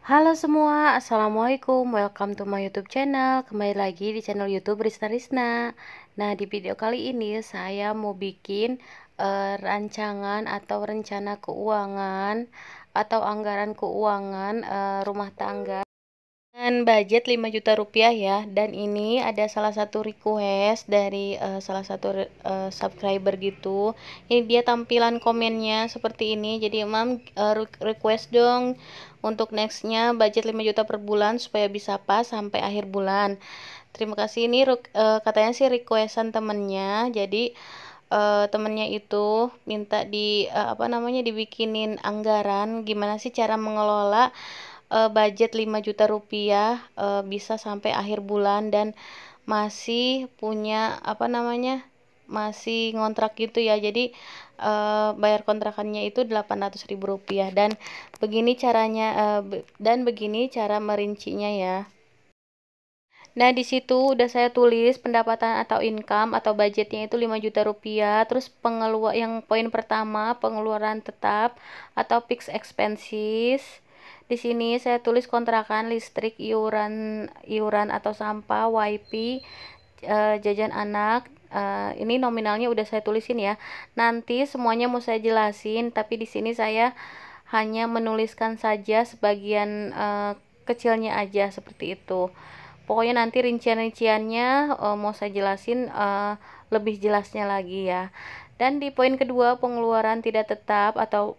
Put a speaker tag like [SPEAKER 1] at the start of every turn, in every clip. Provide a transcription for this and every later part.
[SPEAKER 1] Halo semua, assalamualaikum, welcome to my YouTube channel. Kembali lagi di channel YouTube Rizna Rizna. Nah, di video kali ini saya mau bikin rancangan atau rencana keuangan atau anggaran keuangan rumah tangga dengan budget 5 juta rupiah ya. Dan ini ada salah satu request dari salah satu subscriber gitu. Ini dia tampilan komennya seperti ini. Jadi Mam, request dong untuk nextnya budget 5 juta per bulan supaya bisa pas sampai akhir bulan. Terima kasih. Ini katanya sih requestan temennya. Jadi temennya itu minta dibikinin anggaran gimana sih cara mengelola budget 5 juta rupiah bisa sampai akhir bulan dan masih punya masih ngontrak gitu ya. Jadi bayar kontrakannya itu 800.000 rupiah dan begini caranya dan begini cara merincinya ya. Nah, di situ udah saya tulis pendapatan atau income atau budgetnya itu 5 juta rupiah. Terus yang poin pertama, pengeluaran tetap atau fixed expenses. Di sini saya tulis kontrakan, listrik, iuran atau sampah, WiFi, jajan anak. Ini nominalnya udah saya tulisin ya. Nanti semuanya mau saya jelasin, tapi di sini saya hanya menuliskan saja sebagian kecilnya aja seperti itu. Pokoknya nanti rincian-rinciannya mau saya jelasin lebih jelasnya lagi ya. Dan di poin kedua, pengeluaran tidak tetap atau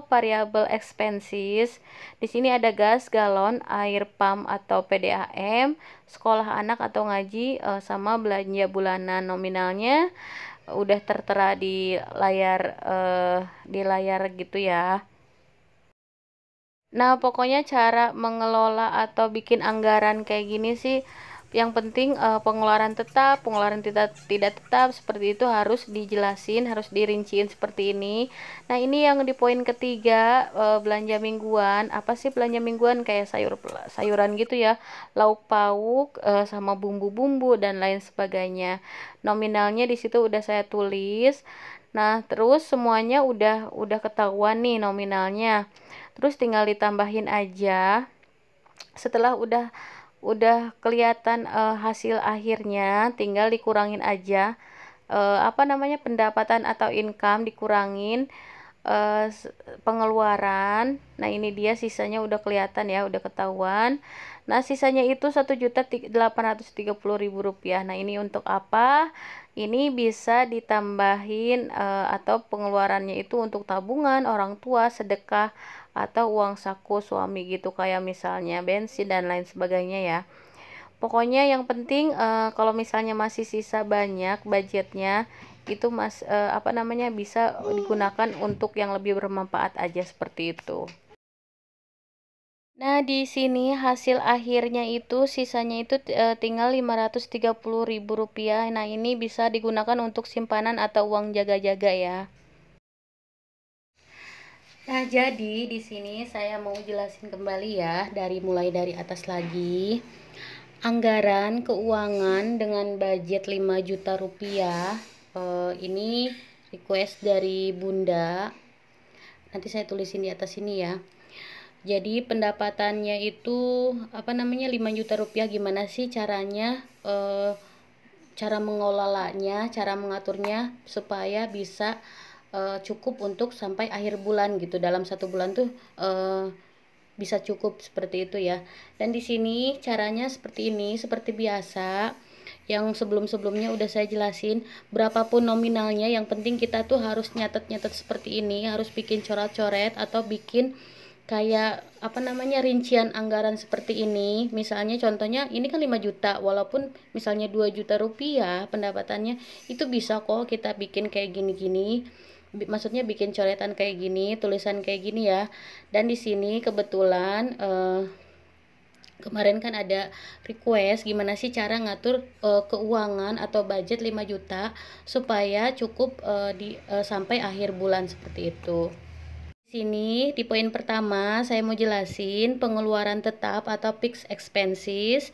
[SPEAKER 1] variable expenses. Di sini ada gas, galon, air pump atau PDAM, sekolah anak atau ngaji, sama belanja bulanan. Nominalnya udah tertera di layar gitu ya. Nah, pokoknya cara mengelola atau bikin anggaran kayak gini sih, yang penting pengeluaran tetap, pengeluaran tidak tetap seperti itu harus dijelasin, harus dirinciin seperti ini. Nah, ini yang di poin ketiga, belanja mingguan. Apa sih belanja mingguan? Kayak sayuran gitu ya, lauk pauk, sama bumbu-bumbu dan lain sebagainya. Nominalnya di situ udah saya tulis. Nah, terus semuanya udah ketahuan nih nominalnya. Terus tinggal ditambahin aja. Setelah udah kelihatan hasil akhirnya, tinggal dikurangin aja pendapatan atau income, dikurangin pengeluaran. Nah, ini dia sisanya udah kelihatan ya, udah ketahuan. Nah, sisanya itu 1.830.000 rupiah. Nah, ini untuk apa? Ini bisa ditambahin atau pengeluarannya itu untuk tabungan orang tua, sedekah, atau uang saku suami gitu, kayak misalnya bensin dan lain sebagainya ya. Pokoknya yang penting kalau misalnya masih sisa banyak budgetnya itu bisa digunakan untuk yang lebih bermanfaat aja seperti itu. Nah, di sini hasil akhirnya itu sisanya itu tinggal 530.000 rupiah. Nah, ini bisa digunakan untuk simpanan atau uang jaga-jaga ya. Nah, jadi di sini saya mau jelasin kembali ya, mulai dari atas lagi. Anggaran keuangan dengan budget 5 juta rupiah. Ini request dari Bunda. Nanti saya tulisin di atas sini ya. Jadi pendapatannya itu 5 juta rupiah. Gimana sih caranya? Cara mengelolanya, cara mengaturnya supaya bisa cukup untuk sampai akhir bulan gitu. Dalam satu bulan tuh bisa cukup seperti itu ya. Dan di sini caranya seperti ini, seperti biasa. Yang sebelum-sebelumnya udah saya jelasin, berapapun nominalnya, yang penting kita tuh harus nyatet-nyatet seperti ini, harus bikin coret-coret atau bikin kayak rincian anggaran seperti ini. Misalnya contohnya ini kan 5 juta, walaupun misalnya 2 juta rupiah pendapatannya, itu bisa kok kita bikin kayak gini-gini. Maksudnya bikin coretan kayak gini, tulisan kayak gini ya. Dan di sini kebetulan kemarin kan ada request gimana sih cara ngatur keuangan atau budget 5 juta supaya cukup sampai akhir bulan seperti itu. Sini di poin pertama saya mau jelasin pengeluaran tetap atau fixed expenses.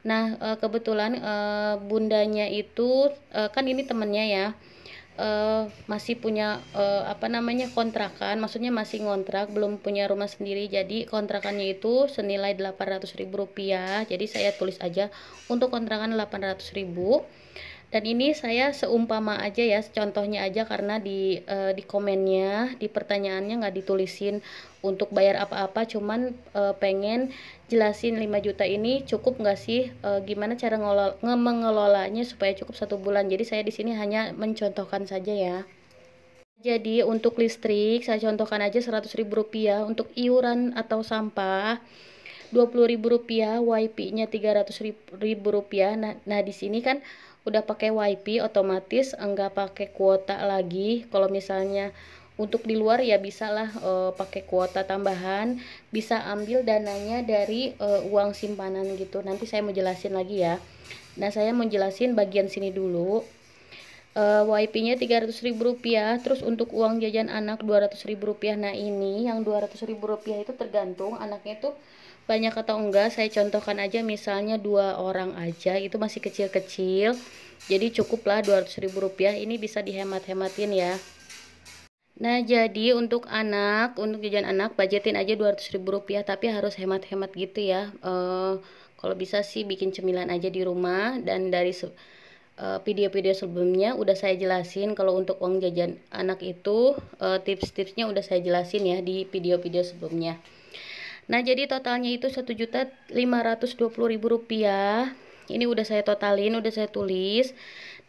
[SPEAKER 1] Nah, kebetulan bundanya itu kan ini temennya ya. masih punya kontrakan, maksudnya masih ngontrak, belum punya rumah sendiri. Jadi kontrakannya itu senilai Rp800.000. Jadi saya tulis aja untuk kontrakan 800.000. Dan ini saya seumpama aja ya, contohnya aja, karena di komennya, di pertanyaannya nggak ditulisin untuk bayar apa-apa, cuman pengen jelasin 5 juta ini cukup nggak sih, gimana cara mengelolanya supaya cukup 1 bulan. Jadi saya di sini hanya mencontohkan saja ya. Jadi untuk listrik saya contohkan aja Rp100.000, untuk iuran atau sampah Rp20.000, WiFi-nya Rp300.000. Nah di sini kan udah pakai WiFi, otomatis enggak pakai kuota lagi. Kalau misalnya untuk di luar ya bisa lah pakai kuota tambahan, bisa ambil dananya dari uang simpanan gitu. Nanti saya mau jelasin lagi ya. Nah saya mau jelasin bagian sini dulu. WiFi-nya Rp300.000, terus untuk uang jajan anak Rp200.000. Nah ini yang Rp200.000 itu tergantung anaknya tuh banyak atau enggak. Saya contohkan aja, misalnya 2 orang aja, itu masih kecil-kecil, jadi cukuplah Rp200.000. Ini bisa dihemat-hematin ya. Nah jadi untuk jajan anak budgetin aja Rp200.000, tapi harus hemat-hemat gitu ya. Kalau bisa sih bikin cemilan aja di rumah, dan dari video-video sebelumnya udah saya jelasin kalau untuk uang jajan anak itu tips-tipsnya udah saya jelasin ya di video-video sebelumnya. Nah jadi totalnya itu Rp1.520.000. Ini udah saya totalin, udah saya tulis.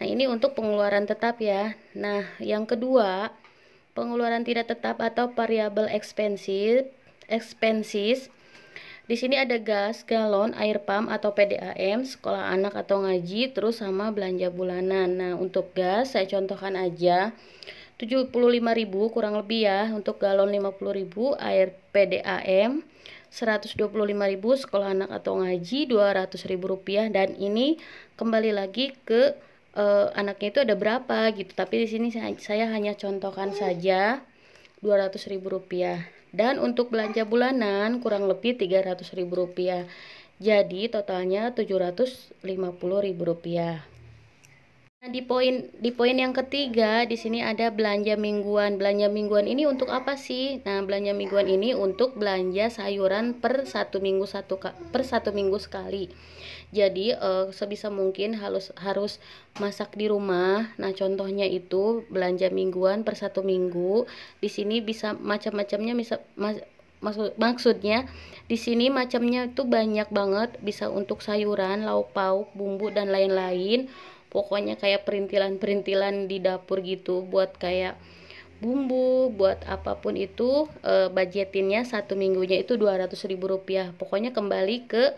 [SPEAKER 1] Nah ini untuk pengeluaran tetap ya. Nah yang kedua, pengeluaran tidak tetap atau variable expenses. Di sini ada gas, galon, air pump atau PDAM, sekolah anak atau ngaji, terus sama belanja bulanan. Nah, untuk gas saya contohkan aja 75.000 kurang lebih ya. Untuk galon 50.000, air PDAM 125.000, sekolah anak atau ngaji Rp200.000. Dan ini kembali lagi ke anaknya itu ada berapa gitu. Tapi di sini saya hanya contohkan saja Rp200.000. Dan untuk belanja bulanan kurang lebih Rp300.000. Jadi totalnya Rp750.000. Nah, di poin yang ketiga di sini ada belanja mingguan. Belanja mingguan ini untuk apa sih? Nah, belanja mingguan ini untuk belanja sayuran per satu minggu sekali. Jadi sebisa mungkin harus masak di rumah. Nah, contohnya itu belanja mingguan per 1 minggu. Di sini bisa macam-macamnya, maksudnya di sini macamnya itu banyak banget, bisa untuk sayuran, lauk pauk, bumbu dan lain-lain. Pokoknya kayak perintilan-perintilan di dapur gitu, buat kayak bumbu, buat apapun itu, budgetinnya 1 minggunya itu Rp200.000. Pokoknya kembali ke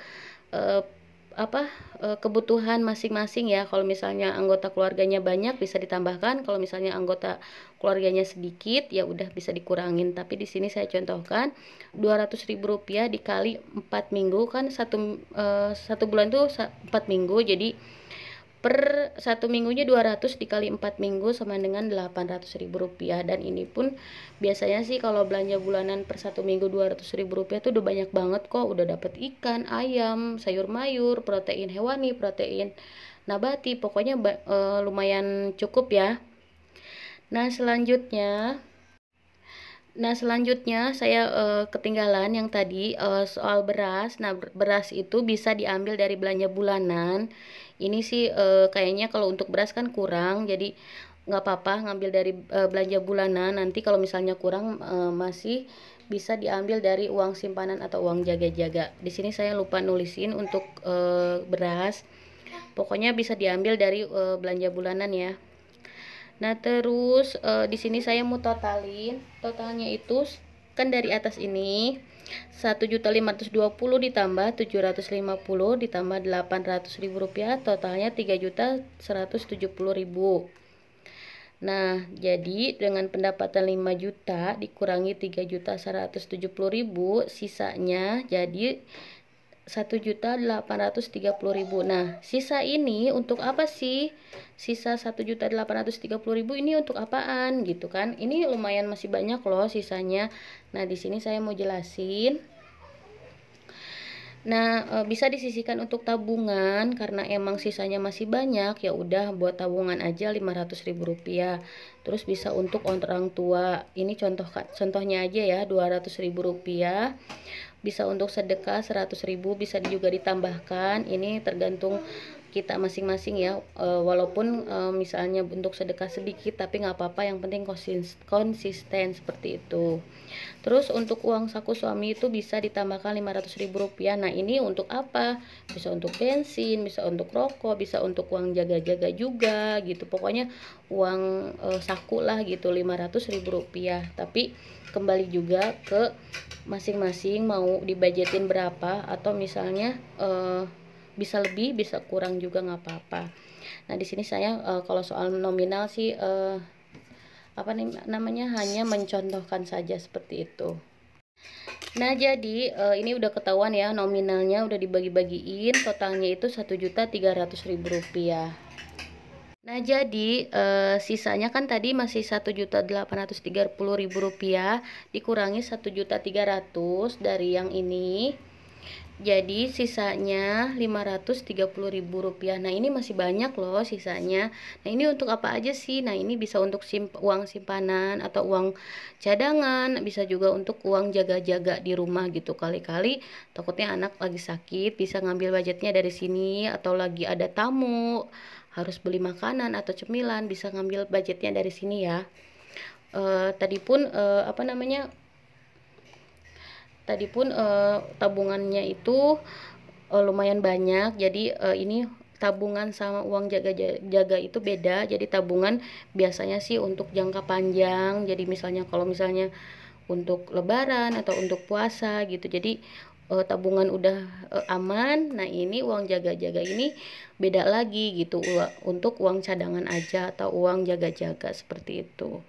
[SPEAKER 1] kebutuhan masing-masing ya. Kalau misalnya anggota keluarganya banyak bisa ditambahkan, kalau misalnya anggota keluarganya sedikit ya udah bisa dikurangin. Tapi di sini saya contohkan Rp200.000 dikali 4 minggu kan, satu bulan tuh 4 minggu, jadi per 1 minggunya 200 dikali 4 minggu sama dengan Rp800.000. Dan ini pun biasanya sih kalau belanja bulanan per 1 minggu Rp200.000 tuh udah banyak banget kok. Udah dapet ikan, ayam, sayur mayur, protein hewani, protein nabati, pokoknya lumayan cukup ya. Nah selanjutnya saya ketinggalan yang tadi soal beras. Nah beras itu bisa diambil dari belanja bulanan. Ini sih kayaknya kalau untuk beras kan kurang, jadi nggak apa-apa ngambil dari belanja bulanan. Nanti kalau misalnya kurang masih bisa diambil dari uang simpanan atau uang jaga-jaga. Di sini saya lupa nulisin untuk beras. Pokoknya bisa diambil dari belanja bulanan ya. Nah, terus di sini saya mau totalnya itu kan dari atas ini 1.520.000 ditambah 750 ditambah Rp800.000, totalnya 3.170.000. Nah, jadi dengan pendapatan 5 juta dikurangi 3.170.000, sisanya jadi 1.830.000. Nah, sisa ini untuk apa sih? Sisa 1.830.000 ini untuk apaan gitu kan? Ini lumayan masih banyak loh sisanya. Nah, di sini saya mau jelasin. Nah, bisa disisihkan untuk tabungan karena emang sisanya masih banyak, ya udah buat tabungan aja Rp500.000. terus bisa untuk orang tua. Ini contohnya aja ya, Rp200.000. Bisa untuk sedekah 100.000, bisa juga ditambahkan. Ini tergantung kita masing-masing ya. Walaupun misalnya untuk sedekah sedikit, tapi nggak apa-apa, yang penting konsisten seperti itu. Terus untuk uang saku suami itu bisa ditambahkan Rp500.000. Nah, ini untuk apa? Bisa untuk bensin, bisa untuk rokok, bisa untuk uang jaga-jaga juga gitu. Pokoknya uang saku lah gitu, Rp500.000. Tapi kembali juga ke masing-masing mau dibajetin berapa, atau misalnya bisa lebih bisa kurang juga nggak apa-apa. Nah, di sini saya kalau soal nominal sih apa nih namanya, hanya mencontohkan saja seperti itu. Nah, jadi ini udah ketahuan ya, nominalnya udah dibagi-bagiin, totalnya itu Rp1.300.000. Nah, jadi sisanya kan tadi masih Rp1.830.000, dikurangi Rp1.300.000 dari yang ini. Jadi sisanya Rp530.000. Nah, ini masih banyak loh sisanya. Nah, ini untuk apa aja sih? Nah, ini bisa untuk uang simpanan atau uang cadangan, bisa juga untuk uang jaga-jaga di rumah gitu. Kali-kali takutnya anak lagi sakit, bisa ngambil budgetnya dari sini, atau lagi ada tamu harus beli makanan atau cemilan, bisa ngambil budgetnya dari sini ya. Tadi pun apa namanya, tabungannya itu lumayan banyak. Jadi ini tabungan sama uang jaga itu beda. Jadi tabungan biasanya sih untuk jangka panjang, jadi misalnya kalau misalnya untuk lebaran atau untuk puasa gitu. Jadi tabungan udah aman. Nah, ini uang jaga-jaga ini beda lagi gitu, untuk uang cadangan aja atau uang jaga-jaga seperti itu.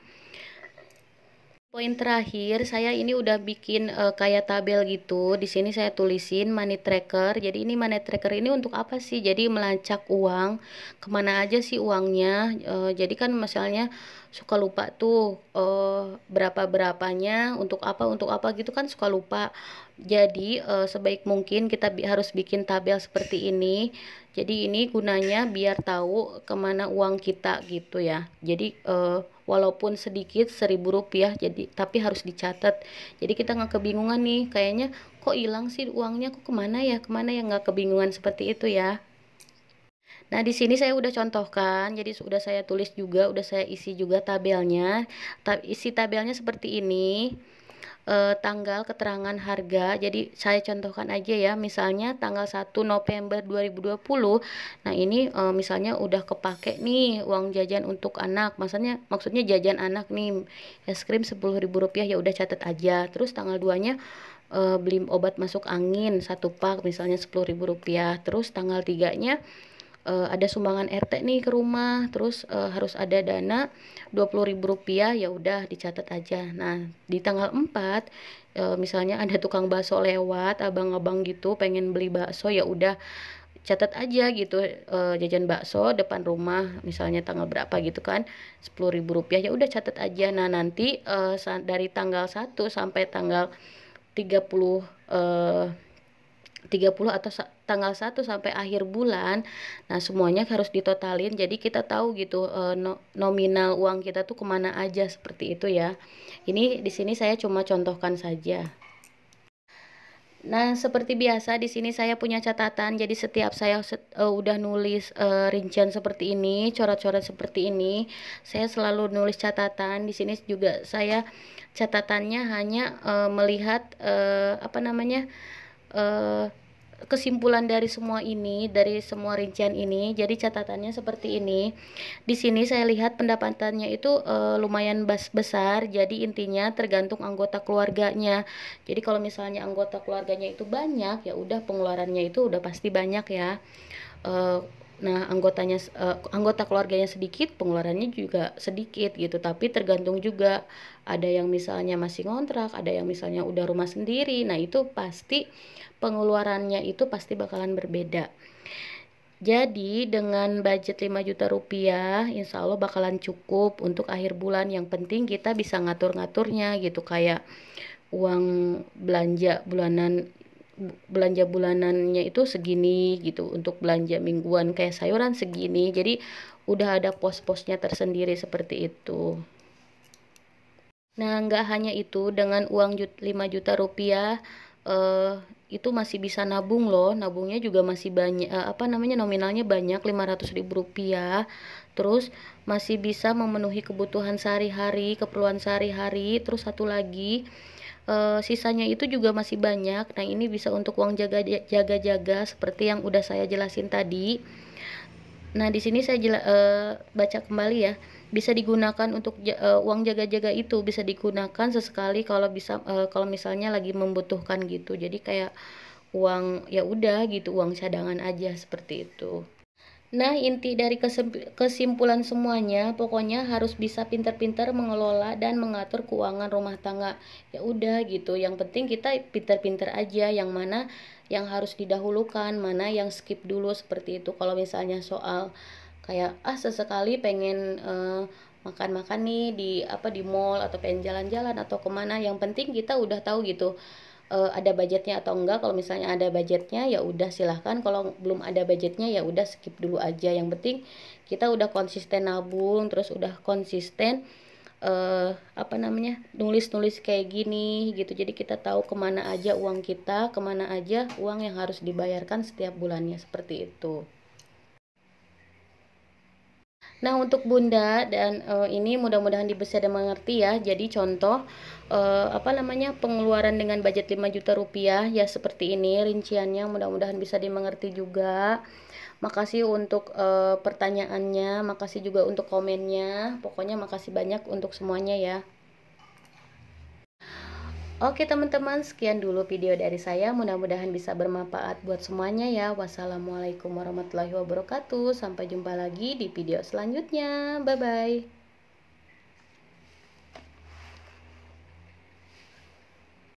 [SPEAKER 1] Poin terakhir, saya ini udah bikin kayak tabel gitu. Di sini saya tulisin money tracker. Jadi ini money tracker ini untuk apa sih? Jadi melacak uang, kemana aja sih uangnya. Jadi kan misalnya suka lupa tuh berapa-berapanya, untuk apa gitu kan suka lupa. Jadi sebaik mungkin kita harus bikin tabel seperti ini. Jadi ini gunanya biar tahu kemana uang kita gitu ya. Jadi walaupun sedikit Rp1.000, jadi tapi harus dicatat. Jadi kita nggak kebingungan nih, kayaknya kok hilang sih uangnya, kok kemana ya, nggak kebingungan seperti itu ya. Nah, di sini saya udah contohkan, jadi sudah saya tulis juga, udah saya isi juga tabelnya. Isi tabelnya seperti ini. Tanggal keterangan harga, jadi saya contohkan aja ya, misalnya tanggal 1 November 2020. Nah, ini misalnya udah kepake nih uang jajan untuk anak, maksudnya jajan anak nih, es krim Rp10.000, ya udah catat aja. Terus tanggal 2 nya beli obat masuk angin 1 pak misalnya Rp10.000. Terus tanggal 3 nya ada sumbangan RT nih ke rumah, terus harus ada dana Rp20.000, ya udah dicatat aja. Nah, di tanggal 4 misalnya ada tukang bakso lewat, abang-abang gitu pengen beli bakso, ya udah catat aja gitu, jajan bakso depan rumah misalnya tanggal berapa gitu kan, Rp10.000, ya udah catat aja. Nah, nanti dari tanggal 1 sampai tanggal 30 atau tanggal 1 sampai akhir bulan. Nah, semuanya harus ditotalin, jadi kita tahu gitu nominal uang kita tuh kemana aja, seperti itu ya. Ini di sini saya cuma contohkan saja. Nah, seperti biasa di sini saya punya catatan. Jadi setiap saya udah nulis rincian seperti ini, coret-coret seperti ini, saya selalu nulis catatan. Di sini juga saya catatannya hanya melihat apa namanya, kesimpulan dari semua ini, dari semua rincian ini. Jadi catatannya seperti ini. Di sini saya lihat pendapatannya itu lumayan besar. Jadi intinya tergantung anggota keluarganya. Jadi kalau misalnya anggota keluarganya itu banyak, ya udah pengeluarannya itu udah pasti banyak ya. Nah, anggota keluarganya sedikit, pengeluarannya juga sedikit gitu. Tapi tergantung juga, ada yang misalnya masih ngontrak, ada yang misalnya udah rumah sendiri. Nah, itu pasti pengeluarannya itu pasti bakalan berbeda. Jadi dengan budget Rp5 juta, insya Allah bakalan cukup untuk akhir bulan. Yang penting kita bisa ngatur-ngaturnya gitu, kayak uang belanja bulanan belanja bulanannya itu segini gitu, untuk belanja mingguan kayak sayuran segini. Jadi udah ada pos-posnya tersendiri seperti itu. Nah, nggak hanya itu, dengan uang 5 juta rupiah eh, itu masih bisa nabung loh. Nabungnya juga masih banyak, apa namanya, nominalnya banyak, 500.000 rupiah. Terus masih bisa memenuhi kebutuhan sehari-hari, keperluan sehari-hari. Terus satu lagi, sisanya itu juga masih banyak. Nah, ini bisa untuk uang jaga-jaga seperti yang udah saya jelasin tadi. Nah, di sini saya baca kembali ya. Bisa digunakan untuk uang jaga-jaga itu bisa digunakan sesekali kalau bisa, kalau misalnya lagi membutuhkan gitu. Jadi kayak uang ya udah gitu, uang cadangan aja seperti itu. Nah, inti dari kesimpulan semuanya, pokoknya harus bisa pintar-pintar mengelola dan mengatur keuangan rumah tangga. Ya udah gitu, yang penting kita pintar-pintar aja yang mana yang harus didahulukan, mana yang skip dulu seperti itu. Kalau misalnya soal kayak sesekali pengen makan-makan nih di apa, di mall, atau pengen jalan-jalan atau kemana, yang penting kita udah tahu gitu ada budgetnya atau enggak. Kalau misalnya ada budgetnya ya udah silahkan, kalau belum ada budgetnya ya udah skip dulu aja. Yang penting kita udah konsisten nabung, terus udah konsisten apa namanya, nulis-nulis kayak gini gitu. Jadi kita tahu kemana aja uang kita, kemana aja uang yang harus dibayarkan setiap bulannya, seperti itu. Nah, untuk Bunda dan ini mudah-mudahan bisa dimengerti ya. Jadi contoh apa namanya, pengeluaran dengan budget 5 juta rupiah ya seperti ini rinciannya, mudah-mudahan bisa dimengerti juga. Makasih untuk pertanyaannya, makasih juga untuk komennya. Pokoknya makasih banyak untuk semuanya ya. Oke teman-teman, sekian dulu video dari saya. Mudah-mudahan bisa bermanfaat buat semuanya ya. Wassalamualaikum warahmatullahi wabarakatuh. Sampai jumpa lagi di video selanjutnya. Bye-bye.